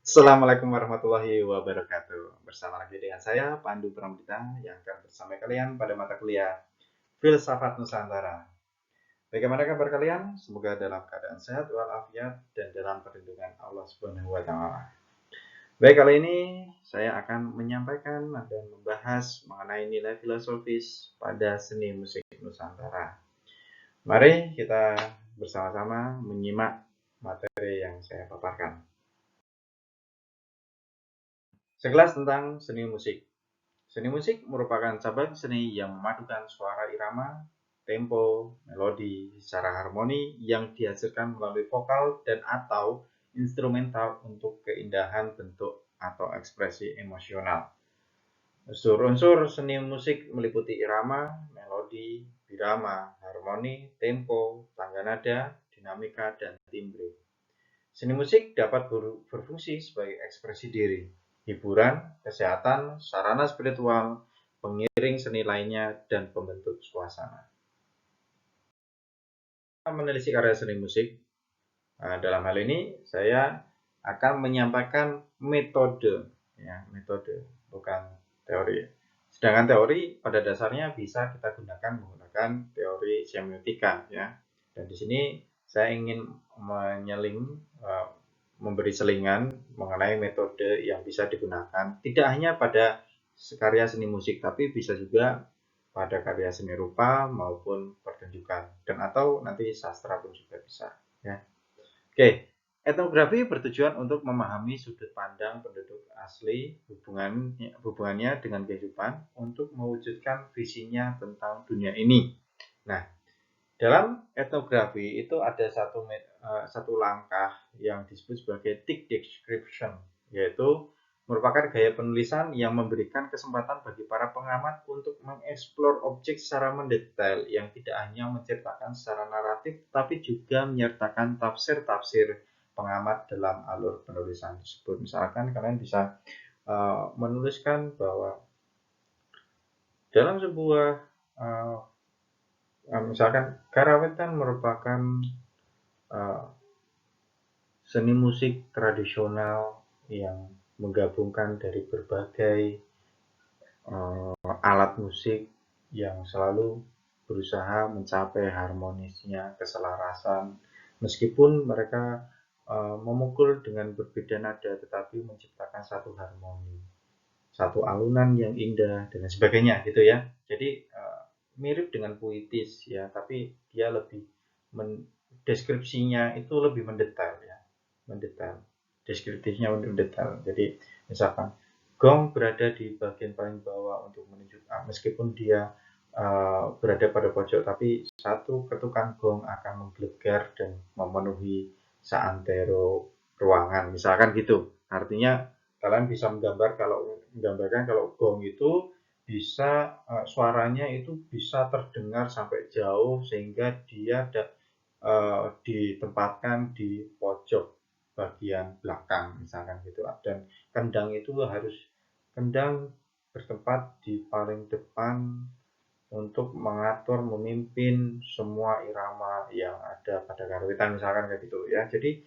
Assalamualaikum warahmatullahi wabarakatuh. Bersama lagi dengan saya, Pandu Pramdita, yang akan bersama kalian pada mata kuliah Filsafat Nusantara. Bagaimana kabar kalian? Semoga dalam keadaan sehat walafiat dan dalam perlindungan Allah Subhanahu wa taala. Baik, kali ini saya akan menyampaikan dan membahas mengenai nilai filosofis pada seni musik Nusantara. Mari kita bersama-sama menyimak materi yang saya paparkan. Sekilas tentang seni musik. Seni musik merupakan cabang seni yang memadukan suara irama, tempo, melodi secara harmoni yang dihasilkan melalui vokal dan atau instrumental untuk keindahan bentuk atau ekspresi emosional. Unsur-unsur seni musik meliputi irama, melodi, birama, harmoni, tempo, tangga nada, dinamika, dan timbre. Seni musik dapat berfungsi sebagai ekspresi diri, hiburan, kesehatan, sarana spiritual, pengiring seni lainnya, dan pembentuk suasana. Menelisik karya seni musik, dalam hal ini saya akan menyampaikan metode, bukan teori. Sedangkan teori pada dasarnya bisa kita gunakan menggunakan teori semiotika, ya. Dan di sini saya ingin memberi selingan mengenai metode yang bisa digunakan tidak hanya pada karya seni musik, tapi bisa juga pada karya seni rupa maupun pertunjukan, dan atau nanti sastra pun juga bisa, ya. Oke, etnografi bertujuan untuk memahami sudut pandang penduduk asli, hubungannya dengan kehidupan untuk mewujudkan visinya tentang dunia ini. Nah, dalam etnografi itu ada satu langkah yang disebut sebagai thick description, yaitu merupakan gaya penulisan yang memberikan kesempatan bagi para pengamat untuk mengeksplor objek secara mendetail yang tidak hanya menceritakan secara naratif, tapi juga menyertakan tafsir-tafsir pengamat dalam alur penulisan tersebut. Misalkan kalian bisa menuliskan bahwa dalam sebuah misalkan karawitan merupakan seni musik tradisional yang menggabungkan dari berbagai alat musik yang selalu berusaha mencapai harmonisnya keselarasan, meskipun mereka memukul dengan berbeda nada tetapi menciptakan satu harmoni, satu alunan yang indah dan sebagainya, gitu ya. Jadi mirip dengan puitis, ya, tapi dia lebih deskripsinya itu lebih mendetail, ya, deskriptifnya mendetail. Jadi misalkan gong berada di bagian paling bawah untuk menunjukkan, meskipun dia berada pada pojok, tapi satu ketukan gong akan menggelegar dan memenuhi seantero ruangan, misalkan gitu. Artinya kalian bisa menggambarkan kalau gong itu bisa suaranya itu bisa terdengar sampai jauh sehingga dia ditempatkan di pojok bagian belakang, misalkan gitu. Dan kendang bertempat di paling depan untuk mengatur, memimpin semua irama yang ada pada karawitan, misalkan kayak gitu, ya. Jadi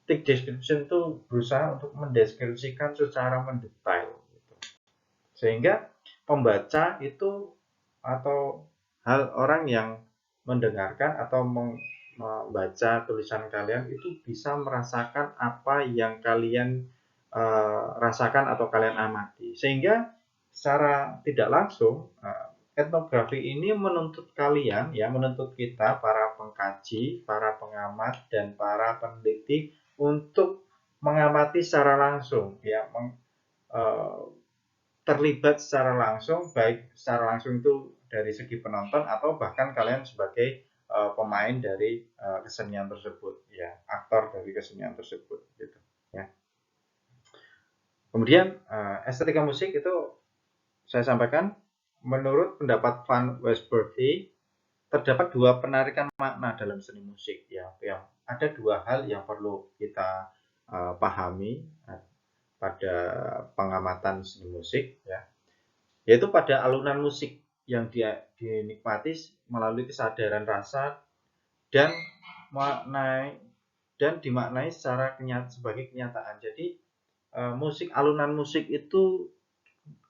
thick description itu berusaha untuk mendeskripsikan secara mendetail, gitu. Sehingga pembaca itu atau orang yang mendengarkan atau membaca tulisan kalian itu bisa merasakan apa yang kalian rasakan atau kalian amati, sehingga secara tidak langsung etnografi ini menuntut kalian, ya, menuntut kita para pengkaji, para pengamat, dan para peneliti untuk mengamati secara langsung, ya, terlibat secara langsung, baik secara langsung itu dari segi penonton atau bahkan kalian sebagai pemain dari kesenian tersebut, ya, aktor dari kesenian tersebut, gitu, ya. Kemudian estetika musik itu saya sampaikan, menurut pendapat Van Westbroek, terdapat dua penarikan makna dalam seni musik, ya. Yang ada dua hal yang perlu kita pahami pada pengamatan seni musik, ya, yaitu pada alunan musik yang dia dinikmati melalui kesadaran rasa dan mengenai dan dimaknai secara sebagai kenyataan. Jadi alunan musik itu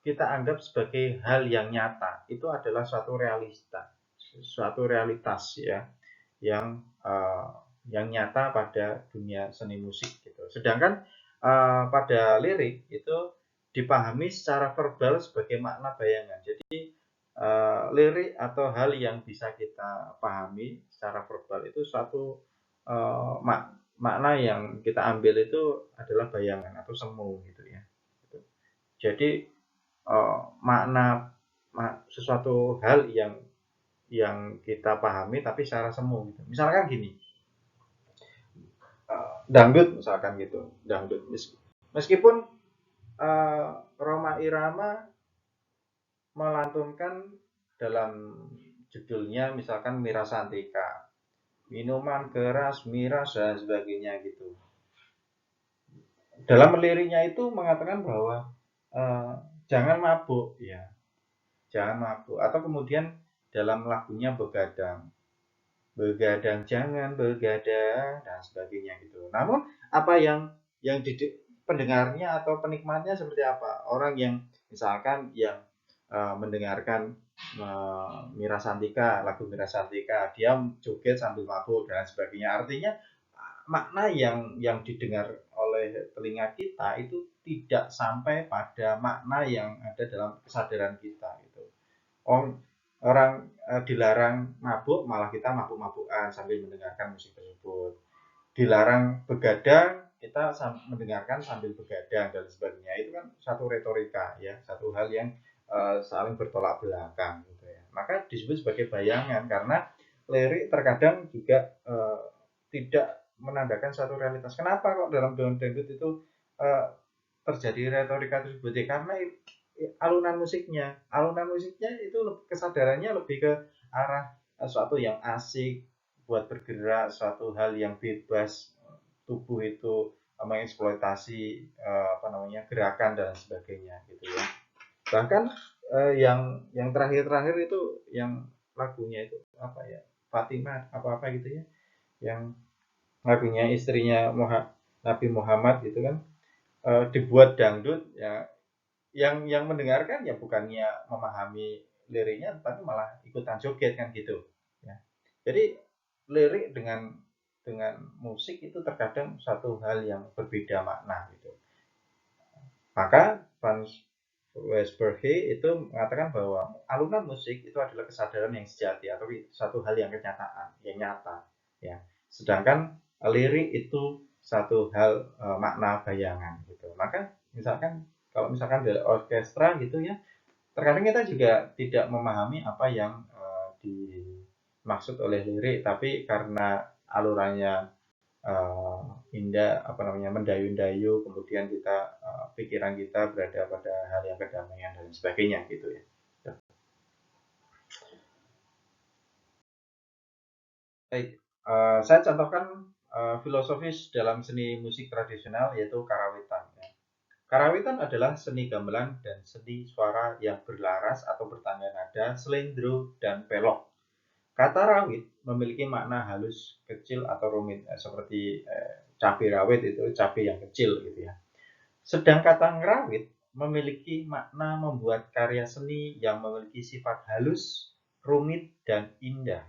kita anggap sebagai hal yang nyata. Itu adalah suatu realitas ya, yang yang nyata pada dunia seni musik gitu. Sedangkan pada lirik itu dipahami secara verbal sebagai makna bayangan. Jadi lirik atau hal yang bisa kita pahami secara verbal itu suatu makna yang kita ambil itu adalah bayangan atau semu gitu ya. Jadi makna sesuatu hal yang kita pahami tapi secara semu gitu. Misalkan gini, dangdut misalkan gitu, dangdut. Meskipun Rhoma Irama melantunkan dalam judulnya misalkan Mira Santika, minuman keras, miras dan sebagainya gitu. Dalam liriknya itu mengatakan bahwa jangan mabuk ya, jangan mabuk. Atau kemudian dalam lagunya begadang, begadang jangan begadang dan sebagainya gitu. Namun apa yang pendengarnya atau penikmatnya seperti apa? Orang yang misalkan yang mendengarkan Mira Santika, lagu Mira Santika, dia joget sambil mabuk dan sebagainya. Artinya makna yang didengar oleh telinga kita itu tidak sampai pada makna yang ada dalam kesadaran kita gitu. Orang dilarang mabuk, malah kita mabuk-mabukan sambil mendengarkan musik tersebut. Dilarang begadang, kita mendengarkan sambil begadang dan sebagainya. Itu kan satu retorika ya, satu hal yang saling bertolak belakang gitu ya. Maka disebut sebagai bayangan karena lirik terkadang juga tidak menandakan satu realitas. Kenapa kok dalam dangdut itu uh, terjadi retorika tersebut? Ya, karena alunan musiknya itu kesadarannya lebih ke arah suatu yang asik buat bergerak, suatu hal yang bebas, tubuh itu mengeksploitasi apa namanya gerakan dan sebagainya gitu ya. Bahkan yang terakhir-terakhir itu yang lagunya itu apa ya, Fatimah apa gitu ya, yang lagunya istrinya Nabi Muhammad gitu kan, dibuat dangdut ya, yang mendengarkan ya bukannya memahami liriknya tapi malah ikutan joget kan gitu ya. Jadi lirik dengan musik itu terkadang satu hal yang berbeda makna gitu. Maka Franz Westberg itu mengatakan bahwa alunan musik itu adalah kesadaran yang sejati atau satu hal yang kenyataan, yang nyata ya. Sedangkan lirik itu satu hal makna bayangan gitu. Maka misalkan kalau misalkan dari orkestra gitu ya, terkadang kita juga tidak memahami apa yang dimaksud oleh lirik, tapi karena alurannya indah apa namanya mendayu-dayu, kemudian kita pikiran kita berada pada hal yang kedamaian dan sebagainya gitu ya. Baik, saya contohkan filosofis dalam seni musik tradisional yaitu karawitan. Ya. Karawitan adalah seni gamelan dan seni suara yang berlaras atau bertanda nada, selendro, dan pelok. Kata rawit memiliki makna halus, kecil, atau rumit, seperti cabai rawit itu cabai yang kecil gitu ya. Sedang kata ngerawit memiliki makna membuat karya seni yang memiliki sifat halus, rumit, dan indah.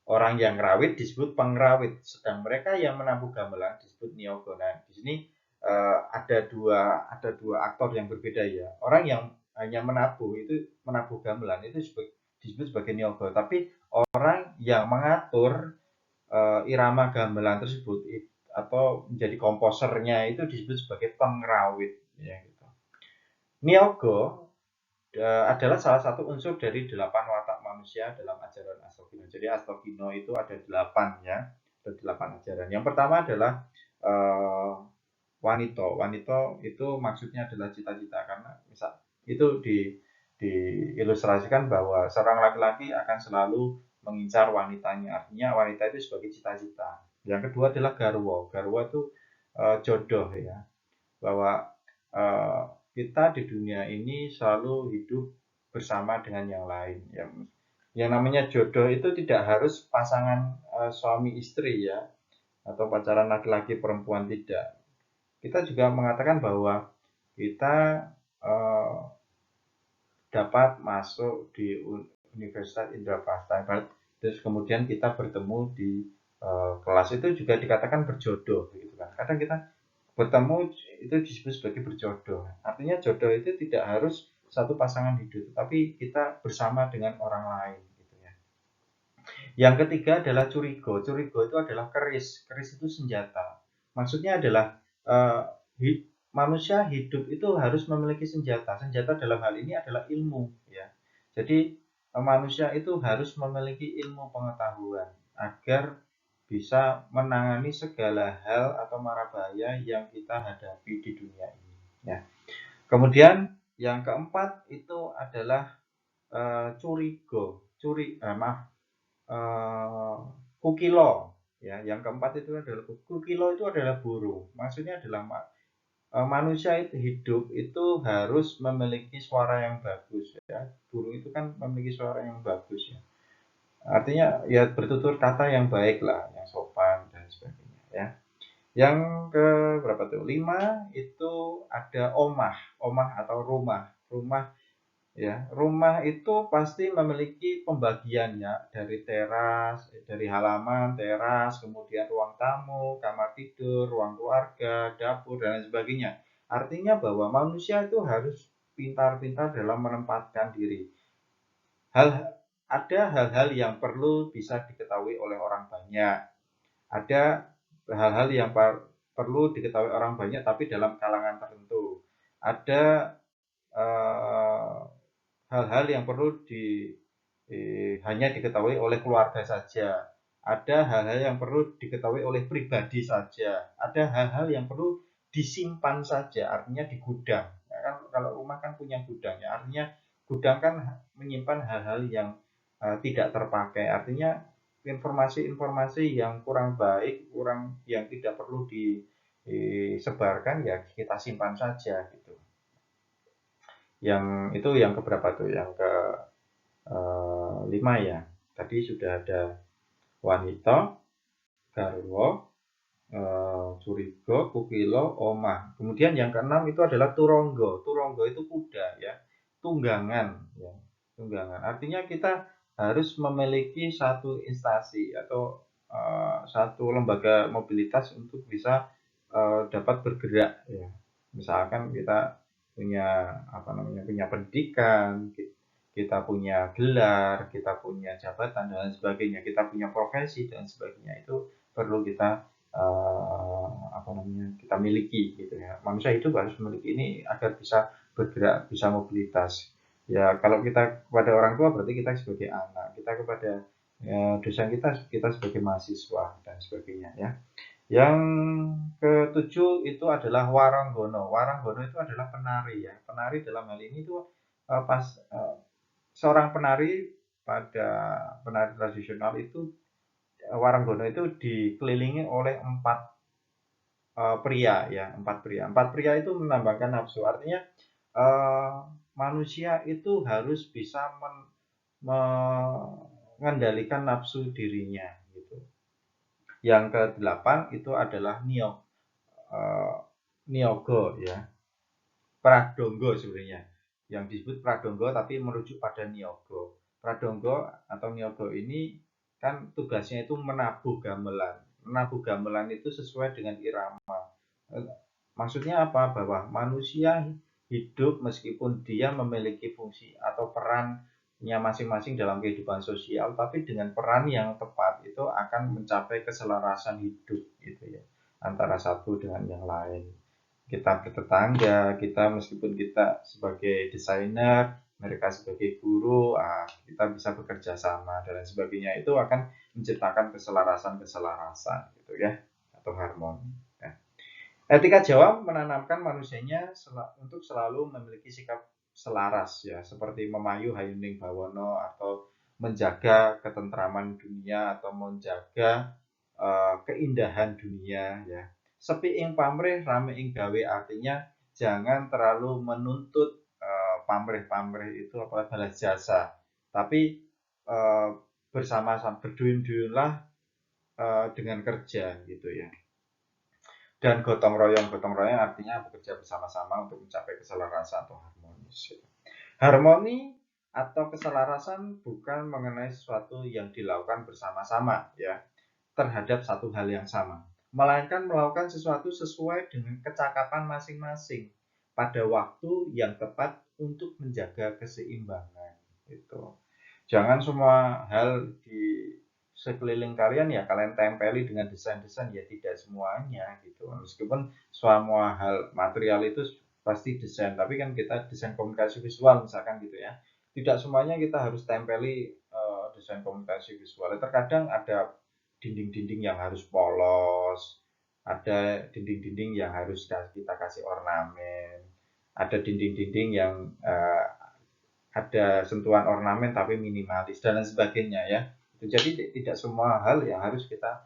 Orang yang ngerawit disebut pengrawit, sedang mereka yang menabuh gamelan disebut niyogo. Nah, di sini ada dua aktor yang berbeda ya. Orang yang hanya menabuh gamelan itu disebut sebagai niyogo, tapi orang yang mengatur irama gamelan tersebut atau menjadi komposernya itu disebut sebagai pengrawit ya gitu. Niyogo adalah salah satu unsur dari 8 watak manusia dalam ajaran Astagino. Jadi Astagino itu ada 8 ya, ada 8 ajaran. Yang pertama adalah wanito. Wanito itu maksudnya adalah cita-cita, karena misal itu diilustrasikan bahwa seorang laki-laki akan selalu mengincar wanitanya. Artinya wanita itu sebagai cita-cita. Yang kedua adalah garwo. Garwo itu jodoh ya. Bahwa kita di dunia ini selalu hidup bersama dengan yang lain. Yang namanya jodoh itu tidak harus pasangan suami istri ya. atau pacaran laki-laki perempuan, tidak. Kita juga mengatakan bahwa kita dapat masuk di Universitas Indraprasta, terus kemudian kita bertemu di kelas, itu juga dikatakan berjodoh gitu kan. Kadang kita bertemu itu disebut sebagai berjodoh. Artinya jodoh itu tidak harus satu pasangan hidup, tapi kita bersama dengan orang lain gitu ya. Yang ketiga adalah curigo. Curigo itu adalah keris. Keris itu senjata. Maksudnya adalah manusia hidup itu harus memiliki senjata. Senjata dalam hal ini adalah ilmu ya. Jadi manusia itu harus memiliki ilmu pengetahuan agar bisa menangani segala hal atau mara bahaya yang kita hadapi di dunia ini ya. Kemudian yang keempat itu adalah curigo. Kukilo ya. Yang keempat itu adalah kukilo, itu adalah burung. Maksudnya adalah manusia itu hidup itu harus memiliki suara yang bagus ya. Burung itu kan memiliki suara yang bagus ya. Artinya ya bertutur kata yang baik lah, yang sopan dan sebagainya ya. Yang ke berapa tuh? 5 itu ada omah. Omah atau rumah. Rumah ya. Rumah itu pasti memiliki pembagiannya dari teras, dari halaman, teras, kemudian ruang tamu, kamar tidur, ruang keluarga, dapur dan lain sebagainya. Artinya bahwa manusia itu harus pintar-pintar dalam menempatkan diri. Ada hal-hal yang perlu bisa diketahui oleh orang banyak. Ada hal-hal yang perlu diketahui orang banyak tapi dalam kalangan tertentu. Ada hal-hal yang perlu hanya diketahui oleh keluarga saja. Ada hal-hal yang perlu diketahui oleh pribadi saja. Ada hal-hal yang perlu disimpan saja, artinya di gudang. Ya kan, kalau rumah kan punya gudang ya, artinya gudang kan menyimpan hal-hal yang tidak terpakai. Artinya informasi-informasi yang kurang baik, yang tidak perlu disebarkan ya kita simpan saja gitu. Yang itu yang keberapa tuh? Yang ke 5 ya. Tadi sudah ada wanita, garwa, curiga, kukilo, omah. Kemudian yang keenam itu adalah turonggo. Turonggo itu kuda ya. Tunggangan ya. Tunggangan. Artinya kita harus memiliki satu instansi atau satu lembaga mobilitas untuk bisa dapat bergerak ya. Misalkan kita punya punya pendidikan, kita punya gelar, kita punya jabatan dan lain sebagainya, kita punya profesi dan sebagainya, itu perlu kita kita miliki gitu ya. Manusia hidup harus memiliki ini agar bisa bergerak, bisa mobilitas. Ya kalau kita kepada orang tua berarti kita sebagai anak, kita kepada dosen kita sebagai mahasiswa dan sebagainya ya. Yang ketujuh itu adalah waranggono. Waranggono itu adalah penari ya. Penari dalam hal ini itu seorang penari pada penari tradisional itu waranggono itu dikelilingi oleh 4 pria ya, 4 pria. 4 pria itu menambahkan nafsu. Artinya manusia itu harus bisa mengendalikan nafsu dirinya gitu. Yang ke-8 itu adalah niyogo ya. Pradonggo sebenarnya. Yang disebut pradonggo tapi merujuk pada niyogo. Pradonggo atau niyogo ini kan tugasnya itu menabuh gamelan. Menabuh gamelan itu sesuai dengan irama. Maksudnya apa? Bahwa manusia hidup meskipun dia memiliki fungsi atau perannya masing-masing dalam kehidupan sosial, tapi dengan peran yang tepat itu akan mencapai keselarasan hidup gitu ya, antara satu dengan yang lain. Kita bertetangga, kita meskipun kita sebagai desainer, mereka sebagai guru, kita bisa bekerja sama dan lain sebagainya, itu akan menciptakan keselarasan gitu ya, atau harmoni. Ya. Etika Jawa menanamkan manusianya untuk selalu memiliki sikap selaras ya, seperti memayu hayuning bawono atau menjaga ketentraman dunia atau menjaga keindahan dunia ya. Sepi ing pamrih rame ing gawe, artinya jangan terlalu menuntut pamrih-pamrih itu apa balas jasa, tapi bersama-sama berduyun-duyunlah dengan kerja gitu ya. Dan gotong royong artinya bekerja bersama-sama untuk mencapai keselarasan atau harmonis. Harmoni atau keselarasan bukan mengenai sesuatu yang dilakukan bersama-sama ya terhadap satu hal yang sama, melainkan melakukan sesuatu sesuai dengan kecakapan masing-masing pada waktu yang tepat untuk menjaga keseimbangan. Itu. Jangan semua hal di sekeliling kalian ya kalian tempeli dengan desain-desain, ya tidak semuanya gitu. Meskipun semua hal material itu pasti desain, tapi kan kita desain komunikasi visual misalkan gitu ya. Tidak semuanya kita harus tempeli desain komunikasi visual. Terkadang ada dinding-dinding yang harus polos, ada dinding-dinding yang harus kita kasih ornamen, ada dinding-dinding yang ada sentuhan ornamen tapi minimalis dan lain sebagainya ya. Jadi tidak semua hal yang harus kita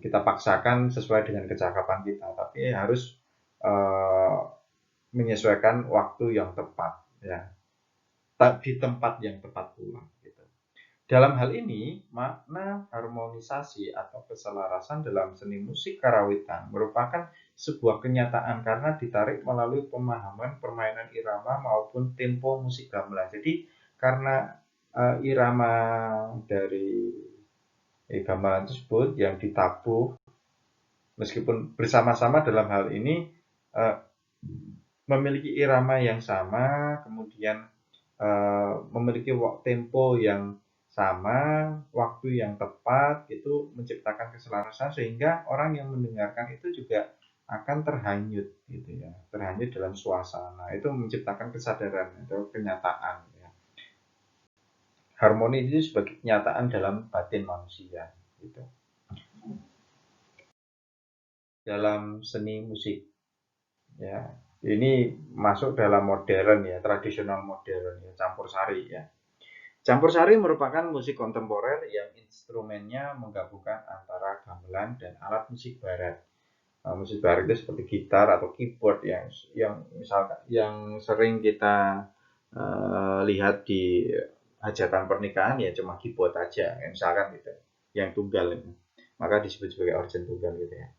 kita paksakan sesuai dengan kecakapan kita, tapi harus menyesuaikan waktu yang tepat ya, di tempat yang tepat pula. Gitu. Dalam hal ini, makna harmonisasi atau keselarasan dalam seni musik karawitan merupakan sebuah kenyataan karena ditarik melalui pemahaman permainan irama maupun tempo musik gamelan. Jadi karena irama dari gamelan tersebut yang ditabuh meskipun bersama-sama dalam hal ini memiliki irama yang sama, kemudian memiliki tempo yang sama, waktu yang tepat, itu menciptakan keselarasan sehingga orang yang mendengarkan itu juga akan terhanyut gitu ya, terhanyut dalam suasana. Itu menciptakan kesadaran atau kenyataan ya. Harmoni itu sebagai kenyataan dalam batin manusia gitu. Dalam seni musik ya. Ini masuk dalam modern ya, tradisional modern ya, campur sari ya. Campur sari merupakan musik kontemporer yang instrumennya menggabungkan antara gamelan dan alat musik barat. Musik barat itu seperti gitar atau keyboard yang misalkan yang sering kita lihat di hajatan pernikahan ya cuma keyboard aja, misalkan gitu, yang tunggal itu. Maka disebut sebagai organ tunggal gitu ya.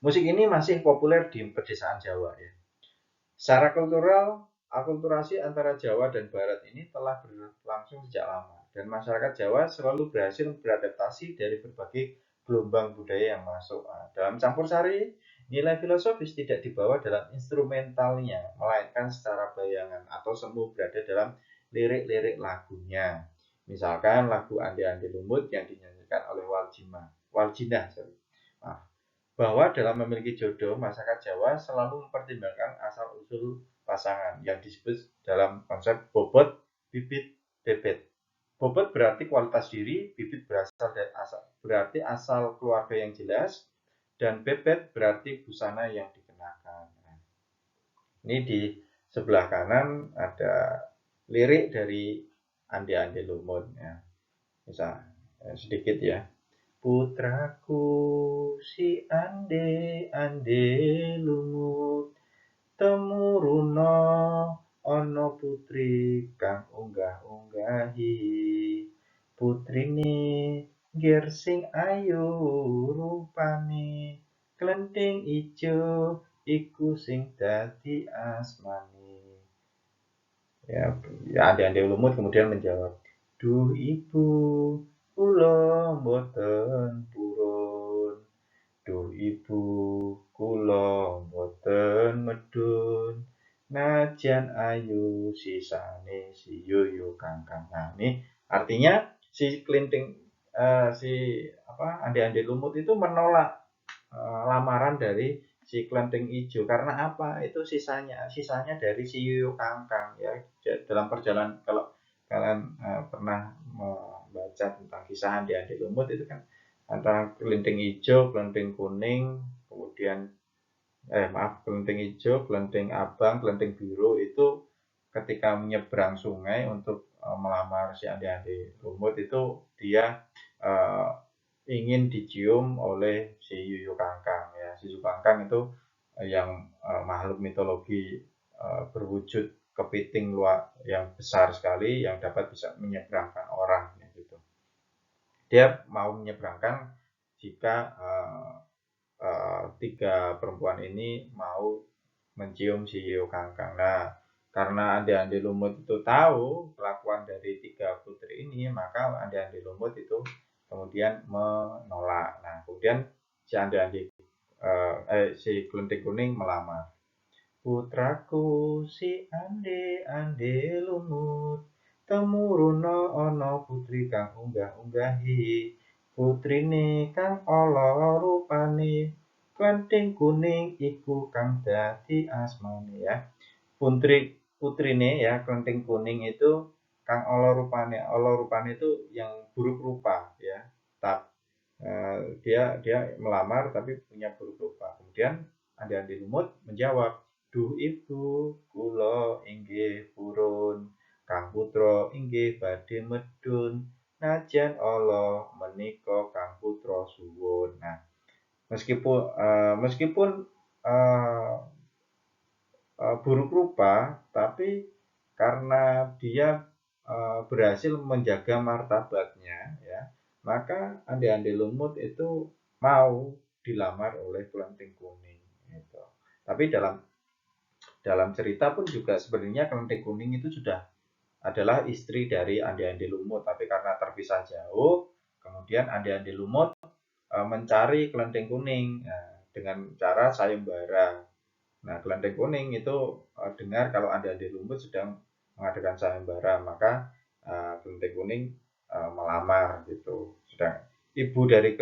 Musik ini masih populer di pedesaan Jawa ya. Secara kultural, akulturasi antara Jawa dan Barat ini telah berlangsung sejak lama, dan masyarakat Jawa selalu berhasil beradaptasi dari berbagai gelombang budaya yang masuk. Dalam campur sari, nilai filosofis tidak dibawa dalam instrumentalnya, melainkan secara bayangan atau semu berada dalam lirik-lirik lagunya. Misalkan lagu Ande-Ande Lumut yang dinyanyikan oleh Waljinah, bahwa dalam memiliki jodoh, masyarakat Jawa selalu mempertimbangkan asal-usul pasangan yang disebut dalam konsep bobot, bibit, bebet. Bobot berarti kualitas diri, bibit berarti asal keluarga yang jelas, dan bebet berarti busana yang dikenakan. Ini di sebelah kanan ada lirik dari Ande-Ande Lumut ya. Bisa sedikit ya. Putraku si ande lumut temuruna ana putri kang unggah-unggahi putrine ngger sing ayu rupane klenthing ijo iku sing dadi asmane. Ya, ande-ande lumut kemudian menjawab, duh ibu, kula mboten purun. Duh ibu, kula mboten medun. Najan ayu sisane si yoyo kangkang. Nah, ini artinya si kelinting ande-ande lumut itu menolak lamaran dari si kelenting ijo karena apa? Itu sisanya dari si yoyo kangkang ya. Dalam perjalanan kalau kalian pernah membaca tentang kisah ande-ande lumut itu kan antara kelinting hijau, kelinting kuning, kemudian kelinting hijau, kelinting abang, kelinting biru itu ketika menyeberang sungai untuk melamar si ande-ande lumut itu dia ingin dicium oleh si yuyu kangkang ya. Si yuyu kangkang itu yang makhluk mitologi berwujud kepiting luar yang besar sekali yang dapat bisa menyeberangkan orang gitu. Dia mau menyeberangkan jika tiga perempuan ini mau mencium si hiu kangkang. Nah, karena ande-ande lumut itu tahu kelakuan dari tiga putri ini, maka ande-ande lumut itu kemudian menolak. Nah, kemudian si ande-ande si Kelunting Kuning melamar. Putraku si ande-ande lumut, temuruna ana putri kang unggah-unggahi. Putrine kang ala rupane, Kelunting Kuning iku kang dadi asmane ya. Putrine ya, Kelunting Kuning itu kang ala rupane. Ala rupane itu yang buruk rupa ya. Dia melamar tapi punya buruk rupa. Kemudian ande-ande lumut menjawab, "Duh ibu, kula inggih purun, Kang putra inggih badhe medun, najan Allah menika Kang putra suwun." Nah, meskipun uh, buruk rupa, tapi karena dia berhasil menjaga martabatnya, ya, maka ande-ande lumut itu mau dilamar oleh Kelunting Kuning. Gitu. Tapi dalam cerita pun juga sebenarnya Kelunting Kuning itu sudah adalah istri dari ande-ande lumut, tapi karena terpisah jauh, kemudian ande-ande lumut mencari Kelunting Kuning dengan cara sayembara. Nah, Kelunting Kuning itu dengar kalau ande-ande lumut sedang mengadakan sayembara, maka Kelunting Kuning melamar gitu. Sedang ibu dari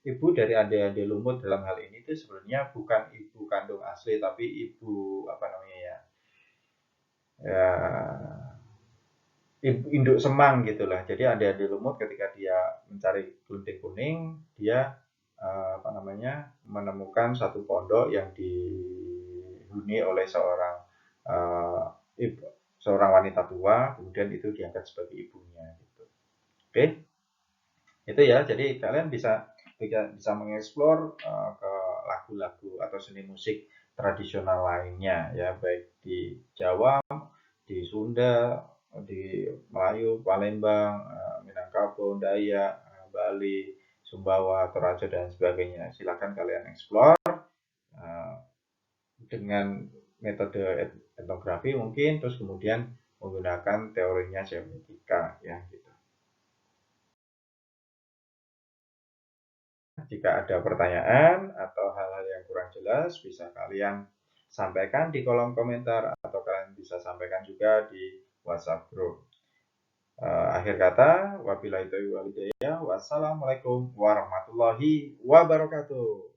ibu dari ande-ande lumut dalam hal ini itu sebenarnya bukan ibu kandung asli, tapi ibu apa namanya ya, induk semang gitulah. Jadi ande-ande lumut ketika dia mencari Kelunting Kuning, dia apa namanya menemukan satu pondok yang dihuni oleh seorang wanita tua, kemudian itu diangkat sebagai ibunya gitu. Oke, itu ya. Jadi kalian bisa mengeksplor ke lagu-lagu atau seni musik tradisional lainnya ya, baik di Jawa, di Sunda, di Melayu, Palembang, Minangkabau, Dayak, Bali, Sumbawa, Toraja dan sebagainya. Silakan kalian eksplor dengan metode etnografi mungkin, terus kemudian menggunakan teorinya semiotika ya gitu. Jika ada pertanyaan atau hal-hal yang kurang jelas, bisa kalian sampaikan di kolom komentar atau kalian bisa sampaikan juga di WhatsApp group. Akhir kata, wabillahi taufiq wal hidayah. Wassalamualaikum warahmatullahi wabarakatuh.